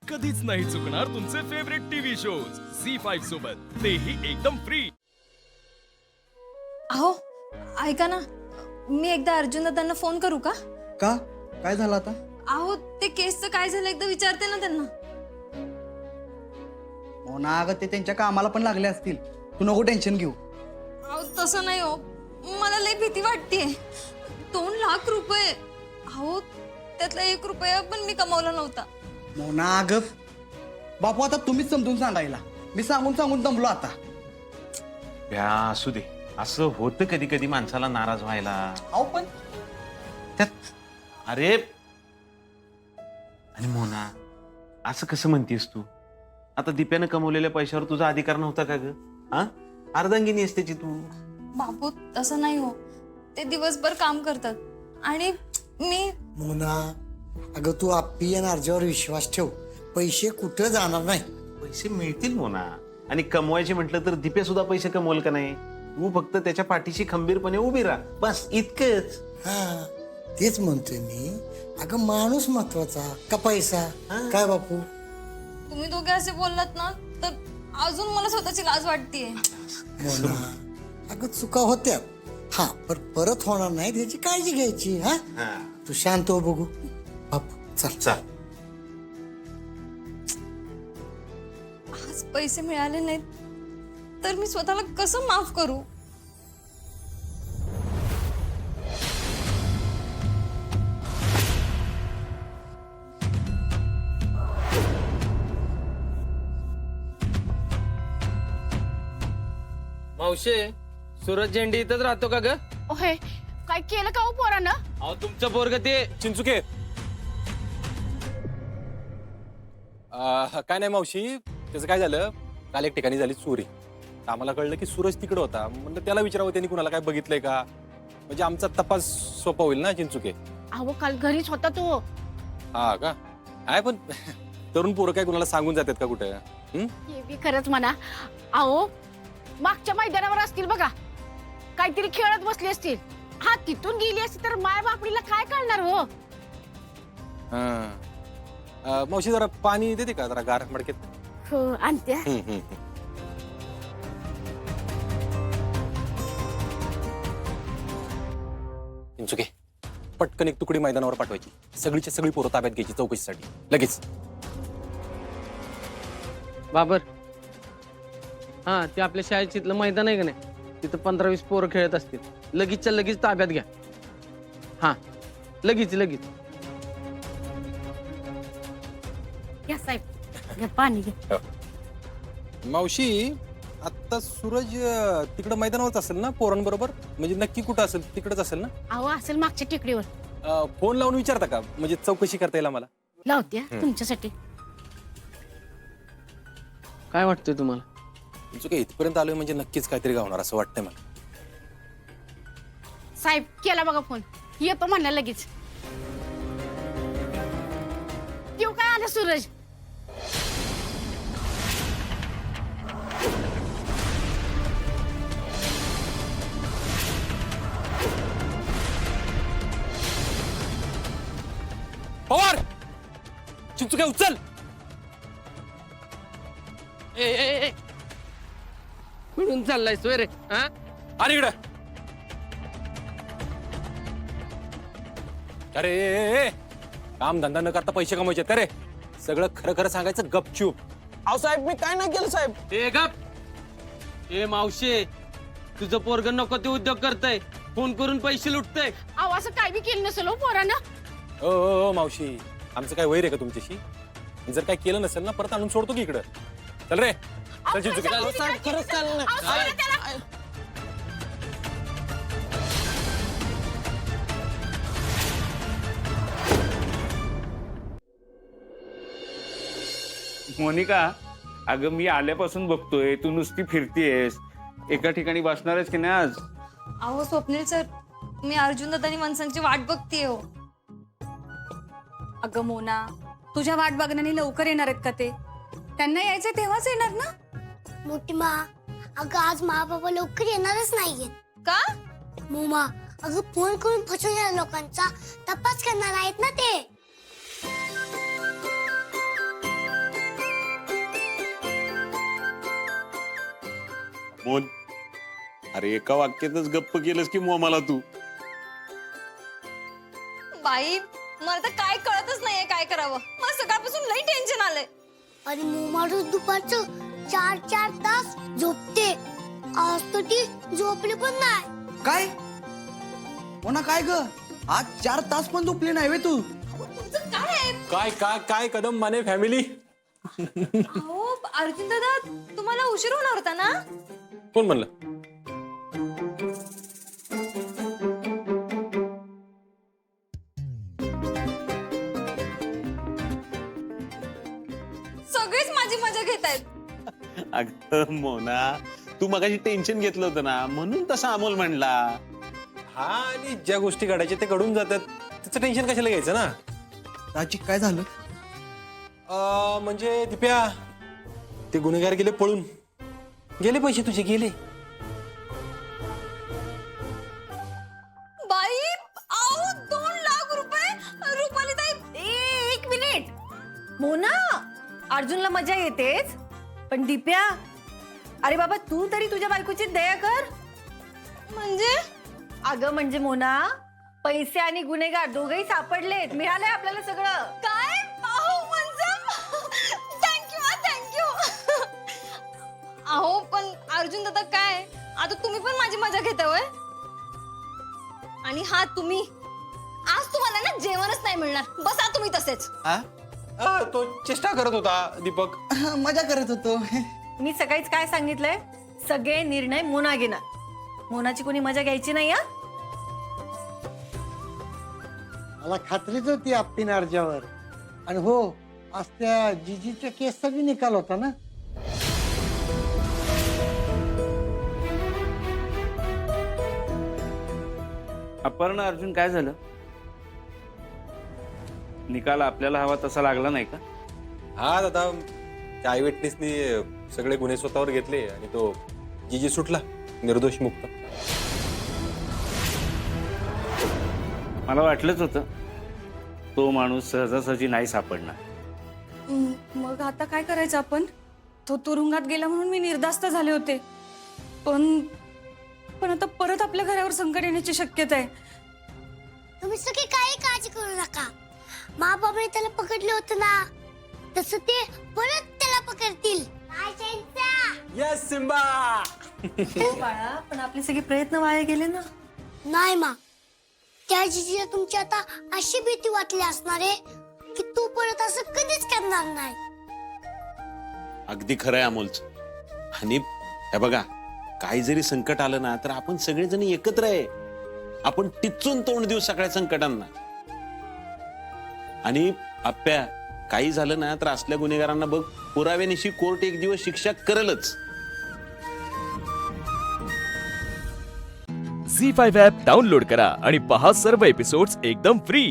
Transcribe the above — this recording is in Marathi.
कधीच नाही चुकणार तुमचे फेवरेट टीव्ही शोज झी5 सोबत, तेही एकदम फ्री. अहो ऐका ना, मी एकदा अर्जुन दादांना फोन करू का? का काय झालं आता? अहो ते केसचं काय झालं एकदा विचारते ना त्यांना. हो ना, अगं ते त्यांच्या कामाला पण लागले असतील, तू नको टेन्शन घेऊ. अहो तसं नाही हो, मला लई भीती वाटतेय. 2 लाख रुपये, अहो त्यातला 1 रुपया पण मी कमावला नव्हता. मोना अगं बापू, आता तुम्हीच समजून सांगायला, मी सांगून सांगून दमलो आता. या असू दे, असं होतं कधी कधी माणसाला नाराज व्हायला. अहो पण त्यात अरे, आणि मोना असं कसं म्हणतीस तू? आता दिप्यानं कमवलेल्या पैशावर तुझा अधिकार नव्हता का ग? हा, अर्धांगिनी असते तू. बापू तसं नाही हो, ते दिवसभर काम करतात आणि मी. मोना अगं तू आप्पी आणि अर्जावर विश्वास ठेव, पैसे कुठं जाणार नाही. पैसे मिळतील मोना, आणि कमवायचे म्हटलं तर दिप्या सुद्धा पैसे कमवल का नाही? तू फक्त त्याच्या पाठीशी खंबीरपणे उभी राहा, बस इतकंच. हा तेच म्हणतोय मी. अगं माणूस महत्वाचा का पैसा? काय बापू? तुम्ही दोघे असे बोललात ना तर अजून मला स्वतःची लाज वाटतेय. मोना अगं चुका होत्या, हा पण परत होणार नाही त्याची काळजी घ्यायची. हा तू शांत हो बघू. बापू चल चल. आज पैसे मिळाले नाहीत तर मी स्वतःला कसं माफ करू? मावशे, सूरज झेंडी इथंच राहतो का ग? ओहे, काय केलं का हो पोरानं? अहो तुमचं पोरग ते चिंचुके. काय नाही मावशी, त्याचं काय झालं, काल एक ठिकाणी झाली चोरी. आम्हाला कळलं की सूरज तिकडे होता. म्हणलं त्याला विचारावं त्यांनी कुणाला काय बघितलंय का, म्हणजे आमचा तपास सोपा होईल ना. चिंचुके अहो काल घरीच होता तो. हा का? आहे पण तरुण पोरं काय कुणाला सांगून जातात का कुठे? हे बी खरंच म्हणा. अहो मागच्या मैदानावर असतील बघा, काहीतरी खेळत बसली असतील. हा तिथून गेली असती तर माय बापडीला काय कळणार हो? मावशी जरा पाणी देते का, जरा गार मडकेत? हो आणते. चिंचुके पटकन एक तुकडी मैदानावर पाठवायची, सगळीच्या सगळी पोरं ताब्यात घ्यायची चौकशीसाठी लगेच. बाबर, हा ते आपल्या शाळेचं मैदान आहे का नाही, तिथं 15-20 पोरं खेळत असतील. लगेचच्या लगेच ताब्यात घ्या. हा लगेच लगेच. या साहेब घ्या पाणी घ्या. मावशी आता सूरज तिकडं मैदानावरच असेल ना पोरांबरोबर? म्हणजे नक्की कुठं असेल, तिकडच असेल ना? अहो असेल मागच्या टेकडीवर. फोन लावून विचारता का, म्हणजे चौकशी करता येईल आम्हाला? लावते तुमच्यासाठी. काय वाटतंय तुम्हाला? तुमचं काय इथपर्यंत आलोय म्हणजे नक्कीच काहीतरी गावणार असं वाटतंय मला. साहेब केला बघा फोन, येतो म्हणला लगेच. येऊ काय आलं सूरज? पवार, चिंचू काय उचल. ए कुठून चाललाय सोय रे? हा अरे इकडं. अरे काम धंदा न करता पैसे कमवायचे का रे? सगळं खरं खरं सांगायचं गपचूप. अहो साहेब मी काय नाही केलं साहेब. ए गप. ए मावशे, तुझं पोरग नको ते उद्योग करतय, फोन करून पैसे लुटतय. अहो असं काय बी केलं नसेल हो पोरानं. ओ मावशी, आमचं काय वैर आहे का तुमच्याशी? जर काय केलं नसेल ना परत आणून सोडतो की इकडं. चल रे चल चिंचू. साहेब खरंच चाललं नाही. मोनिका, अगं मी आल्यापासून बघतोय तू नुसती फिरतीयस, एका ठिकाणी बसणारच की नाही आज? अहो स्वप्नील सर, मी अर्जुन दादानी माणसांची वाट बघतेय हो. अगं मोना, तुझ्या वाट बघण्याने लवकर येणार आहेत का ते? त्यांना यायचे तेव्हाच येणार ना. मोठी मा, अगं आज मा बाबा लवकर येणारच नाहीये. का? मोमा, अगं फोन करून फसवलेल्या लोकांचा तपास करणार आहेत ना ते. मोहन, अरे एका वाक्यातच गप्प केलंस की मला तू. बाई मला तर काय कळतच नाहीये काय करावं. मला सकाळपासून लई टेन्शन आलंय. आणि माणूस दुपारचं 4-4 तास झोपते. आज तर ती झोपली पण नाही. काय मोना काय ग आज 4 तास पण झोपली नाही वे तू. तुमचं काय आहे? काय काय काय कदम माने फॅमिली. अहो अर्जुन दादा तुम्हाला उशीर होणार होता ना. कोण म्हणलं? सगळेच माझी मजा घेत आहेत. अगं मोना, तू मगाशी टेन्शन घेतलं होतं ना, म्हणून तसा अमोल म्हणला. हा, आणि ज्या गोष्टी घडायच्या ते घडून जातात, त्याचं टेन्शन कशाला घ्यायचं ना. राजी काय झालं? म्हणजे दिप्या, ते गुन्हेगार गेले पळून. गेले पैसे तुझे गेले. बाई अहो 2 लाख रुपये. रुपाली ताई एक मिनिट मोना, अर्जुनला मजा येतेच पण दिप्या, अरे बाबा तू तरी तुझ्या बायकोची दया कर. म्हणजे अगं म्हणजे मोना, पैसे आणि गुन्हेगार दोघेही सापडलेत, मिळालंय आपल्याला सगळं. काय पाहू मंजम. थँक्यू. अहो पण अर्जुन दादा काय आता तुम्ही पण माझी मजा घेता होय. आणि हा तुम्ही आज तुम्हाला ना जेवणच नाही मिळणार. बसा तुम्ही तसेच. तो चेष्टा करत होता दीपक. मजा करत होतो. मी सकाळीच काय सांगितलंय, सगळे निर्णय मोना घेणार. मोनाची कोणी मजा घ्यायची नाही. हा मला खात्रीच होती आपटीन अर्जावर. आणि हो, आज त्या जीजीच्या केसचा बी निकाल होता ना. अपर्णा अर्जुन काय झालं? निकाल आपल्याला हवा तसा लागला नाही का? हा दादा, त्या आय विटनेसनी सगळे गुन्हे स्वतःवर घेतले आणि तो जीजी सुटला निर्दोष मुक्त. मला वाटलंच होतं तो माणूस सहजासहजी नाही सापडणार. मग आता काय करायचं आपण? तो तुरुंगात गेला म्हणून मी निर्धास्त झाले होते, पण आता परत आपल्या घरावर संकट येण्याची शक्यता आहे. तुम्ही सगळे काही काळजी करू नका. बाबाने त्याला पकडले होते ना, तसं ते परत त्याला पकडतील. Yes Simba. बाळा, पण आपले सगळे प्रयत्न वाया गेले ना. नाही मा, त्या जीजीला तुमची आता अशी भीती वाटली असणार आहे की तू परत असं कधीच करणार नाही. अगदी खरंय अमोलच. आणि हे बघा, काही जरी संकट आलं ना तर आपण सगळेजण एकत्र आहे. आपण टिचून तोंड देऊ सगळ्या संकटांना. आणि आप्या, काही झालं ना तर असल्या गुन्हेगारांना बघ, पुराव्यानिशी कोर्ट एक दिवस शिक्षा करलच. झी5 ॲप डाउनलोड करा आणि पहा सर्व एपिसोड्स एकदम फ्री.